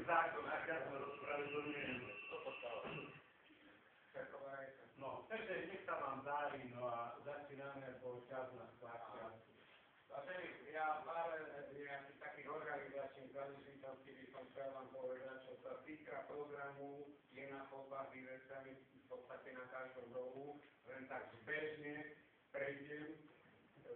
zákon, ak ja to rozumiem. No, takže nech sa vám dári, no a začíname, bo čas na skladka. A tedy ja pár nejakých takých organizačných záležitostí by som chcel vám povedať, čo sa týka programu, je na chodbách vecami v podstate na každom rohu, len tak zbežne prejdem.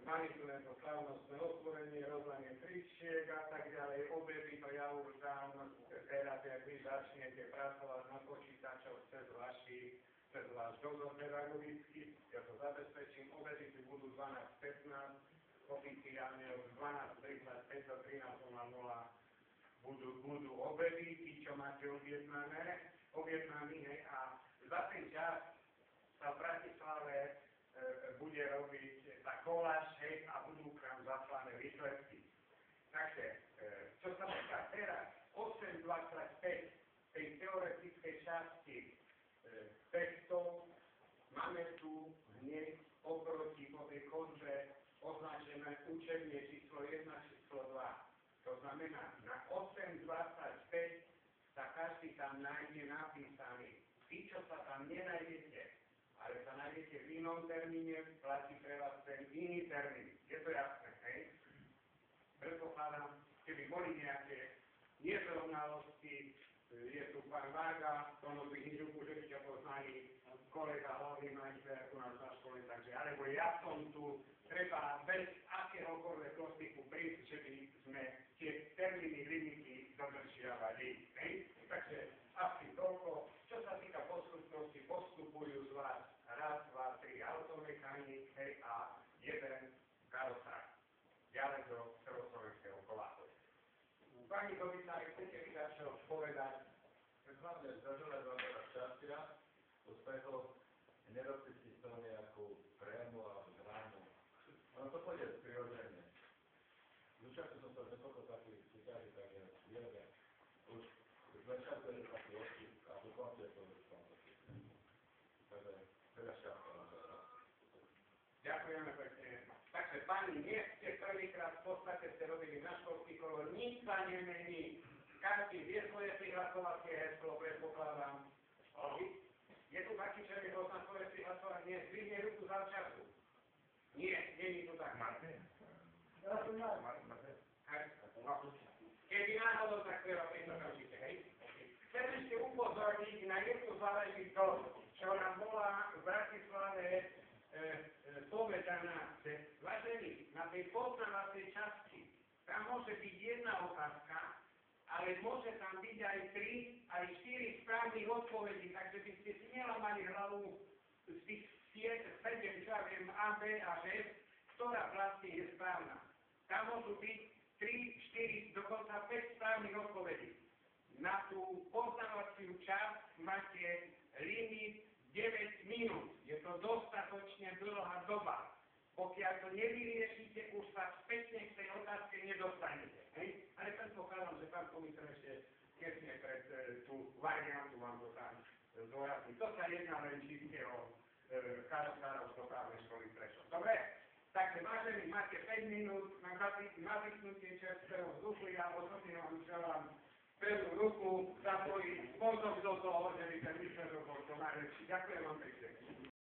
Mali sme to slavnostné otvorenie, rozdanie tričiek a tak ďalej, obedy, to ja už dám teraz, jak vy začnete pracovať na počítačoch cez váš dozor pedagogický, ja to zabezpečím, obedy tu budú 12:15, oficiálne od 12:35 do 13:00 budú obedy, tí, čo máte objednaní, a za ten čas sa v Bratislave bude robiť tá koláž, a budú k nám zaslané výsledky. Takže, čo sa týka teraz, 8:25 tej teoretickej časti textov, máme tu hneď oproti po tej konže označené učebne číslo 1, číslo 2. To znamená, na 8:25 sa každý tam nájde napísaný. Tí, čo sa tam nenájdete, ale sa nájdete v inom termíne, platí pre vás ten iný termín. Je to jasné, hej? Predpokladám, keby boli nejaké nezrovnalosti, je tu pán Varga, to nosí hňuku, že by ťa poznali kolega hlavný majster u nás na škole, takže, alebo ja som tu, treba bez akéhokoľvek prostiku prísť, že by sme tie termíny, limity dodržiavali, hej? Takže asi toľko. Čo sa týka postupnosti, postupujú z vás raz, dva, tri automechanik, hej, a jeden karosár. Ďalej do celoslovenského koláku. Pani komisári, chcete mi dať čo povedať? Hlavne zaželať vám veľa šťastia, úspechov, nerobte si z toho nejakú prému alebo drámu. Ono to pôjde prirodzene. Zúčastnil som sa niekoľko takých súťaží, takže vieme. Už začiatku je taký oči a to konce to už tam. Takže veľa šťastia vám veľa. Ďakujeme pekne. Takže pani, nie ste prvýkrát v podstate ste robili na školský kolor, nič sa nemení. Každý vie svoje prihlasovacie heslo, predpokladám. Je tu taký, že mi pozná svoje prihlasovanie, zdvihne ruku za času. Nie, nie je to tak. Keby náhodou, tak to robí to určite, hej? Chcem ešte upozorniť na jednu záležitosť, čo nám bola v Bratislave povedaná, že vážení, na tej poznávacej časti, tam môže byť jedna otázka, ale môže tam byť aj 3, aj 4 správnych odpovedí, takže by ste si nelamali hlavu z tých 7, čo ja viem, A, B a 6, ktorá vlastne je správna. Tam môžu byť 3, 4, dokonca 5 správnych odpovedí. Na tú poznávaciu časť máte limit 9 minút. Je to dostatočne dlhá doba. Pokiaľ to nevyriešite, už sa spätne k tej otázke nedostanete. Hej? Ale predpokladám, že pán komisár ešte tesne pred tú variantu vám to tam zdôrazní. To sa jedná len čiste o karosárov správnej školy Prešov. Dobre? Takže vážení, máte 5 minút na vypnutie čerstvého vzduchu. Ja osobne vám želám pevnú ruku, zapojiť mozog do toho, že by ten výsledok bol čo najlepší. Ďakujem vám pekne.